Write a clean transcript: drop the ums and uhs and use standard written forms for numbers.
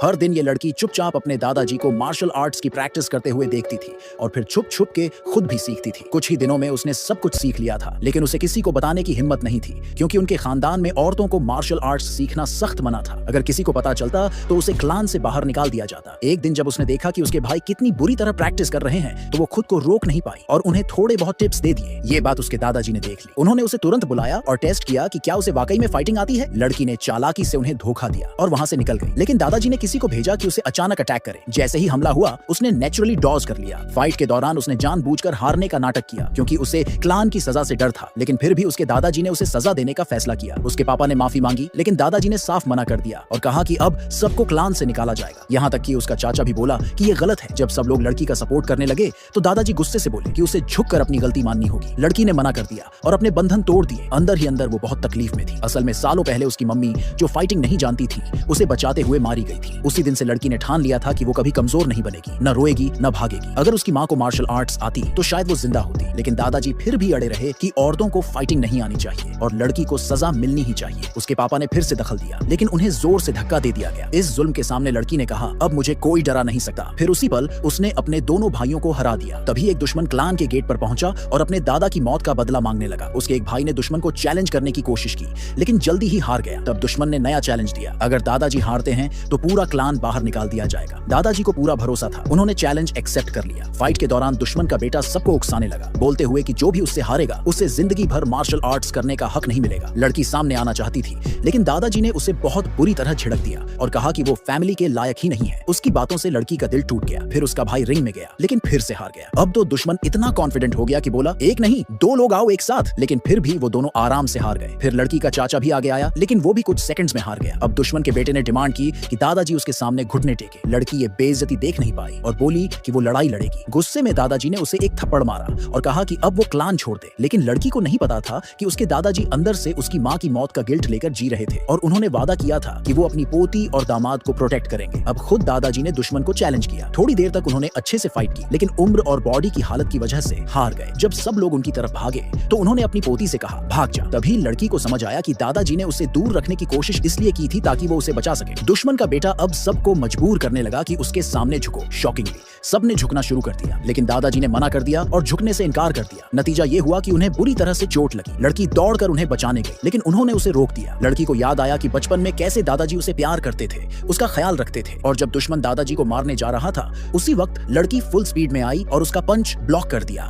हर दिन ये लड़की चुपचाप अपने दादाजी को मार्शल आर्ट्स की प्रैक्टिस करते हुए देखती थी और फिर छुप छुप के खुद भी सीखती थी। कुछ ही दिनों में उसने सब कुछ सीख लिया था, लेकिन उसे किसी को बताने की हिम्मत नहीं थी क्योंकि उनके खानदान में औरतों को मार्शल आर्ट्स सीखना सख्त मना था। अगर किसी को पता चलता तो उसे क्लान से बाहर निकाल दिया जाता। एक दिन जब उसने देखा कि उसके भाई कितनी बुरी तरह प्रैक्टिस कर रहे हैं तो वो खुद को रोक नहीं पाई और उन्हें थोड़े बहुत टिप्स दे दिए। ये बात उसके दादाजी ने देख ली। उन्होंने उसे तुरंत बुलाया और टेस्ट किया कि क्या उसे वाकई में फाइटिंग आती है। लड़की ने चालाकी से उन्हें धोखा दिया और वहां से निकल गई, लेकिन दादाजी ने किसी को भेजा कि उसे अचानक अटैक करे। जैसे ही हमला हुआ उसने नेचुरली डॉज कर लिया। फाइट के दौरान उसने जानबूझकर हारने का नाटक किया क्योंकि उसे क्लान की सजा से डर था, लेकिन फिर भी उसके दादाजी ने उसे सजा देने का फैसला किया। उसके पापा ने माफी मांगी, लेकिन दादाजी ने साफ मना कर दिया और कहा कि अब सबको क्लान से निकाला जाएगा। यहाँ तक कि उसका चाचा भी बोला कि ये गलत है। जब सब लोग लड़की का सपोर्ट करने लगे तो दादाजी गुस्से से बोले कि उसे झुककर अपनी गलती माननी होगी। लड़की ने मना कर दिया और अपने बंधन तोड़ दिए। अंदर ही अंदर वो बहुत तकलीफ में थी। असल में सालों पहले उसकी मम्मी, जो फाइटिंग नहीं जानती थी, उसे बचाते हुए मारी गई थी। उसी दिन से लड़की ने ठान लिया था कि वो कभी कमजोर नहीं बनेगी, न रोएगी न भागेगी। अगर उसकी माँ को मार्शल आर्ट्स आती तो शायद वो जिंदा होती, लेकिन दादाजी फिर भी अड़े रहे कि औरतों को फाइटिंग नहीं आनी चाहिए और लड़की को सजा मिलनी ही चाहिए। उसके पापा ने फिर से दखल दिया, लेकिन उन्हें जोर से धक्का दे दिया गया। इस जुल्म के सामने लड़की ने कहा, अब मुझे कोई डरा नहीं सकता। फिर उसी पल उसने अपने दोनों भाइयों को हरा दिया। तभी एक दुश्मन क्लान के गेट पर पहुंचा और अपने दादा की मौत का बदला मांगने लगा। उसके एक भाई ने दुश्मन को चैलेंज करने की कोशिश की, लेकिन जल्दी ही हार गया। तब दुश्मन ने नया चैलेंज दिया, अगर दादाजी हारते हैं तो पूरा क्लान बाहर निकाल दिया जाएगा। दादाजी को पूरा भरोसा था, उन्होंने चैलेंज एक्सेप्ट कर लिया। फाइट के दौरान दुश्मन का बेटा सबको उकसाने लगा, बोलते हुए कि जो भी उससे हारेगा उसे जिंदगी भर मार्शल आर्ट्स करने का हक नहीं मिलेगा। लड़की सामने आना चाहती थी, लेकिन दादाजी ने उसे बहुत बुरी तरह झिड़क दिया और कहा कि वो फैमिली के लायक ही नहीं है। उसकी बातों से लड़की का दिल टूट गया। फिर उसका भाई रिंग में गया, लेकिन फिर से हार गया। अब तो दुश्मन इतना कॉन्फिडेंट हो गया कि बोला, एक नहीं दो लोग आओ एक साथ, लेकिन फिर भी वो दोनों आराम से हार गए। फिर लड़की का चाचा भी आगे आया, लेकिन वो भी कुछ सेकंड्स में हार गया। अब दुश्मन के बेटे ने डिमांड की कि दादाजी उसके सामने घुटने टेके। लड़की ये बेइज्जती देख नहीं पाई और बोली कि वो लड़ाई लड़ेगी। गुस्से में दादाजी ने उसे एक थप्पड़ मारा और कहा कि अब वो क्लान छोड़ दे, लेकिन लड़की को नहीं पता था कि उसके दादाजी अंदर से उसकी माँ की मौत का गिल्ट लेकर जी रहे थे और उन्होंने वादा किया था कि वो अपनी पोती और दामाद को प्रोटेक्ट करेंगे। अब खुद दादाजी ने दुश्मन को चैलेंज किया। थोड़ी देर तक उन्होंने अच्छे से फाइट की, लेकिन उम्र और बॉडी की हालत की वजह से हार गए। जब सब लोग उनकी तरफ भागे तो उन्होंने अपनी पोती से कहा, भाग जा। तभी लड़की को समझ आया कि दादाजी ने उसे दूर रखने की कोशिश इसलिए की थी ताकि वो उसे बचा सके। दुश्मन का बेटा अब सबको मजबूर करने लगा कि उसके सामने झुको। शॉकिंगली सबने झुकना शुरू कर दिया, लेकिन दादाजी ने मना कर दिया और झुकने से इनकार कर दिया। नतीजा ये हुआ कि उन्हें बुरी तरह से चोट लगी। लड़की दौड़कर उन्हें बचाने गई, लेकिन उन्होंने उसे रोक दिया। लड़की को याद आया कि बचपन में कैसे दादाजी उसे प्यार करते थे, उसका ख्याल रखते थे, और जब दुश्मन दादाजी को मारने जा रहा था उसी वक्त लड़की फुल स्पीड में आई और उसका पंच ब्लॉक कर दिया।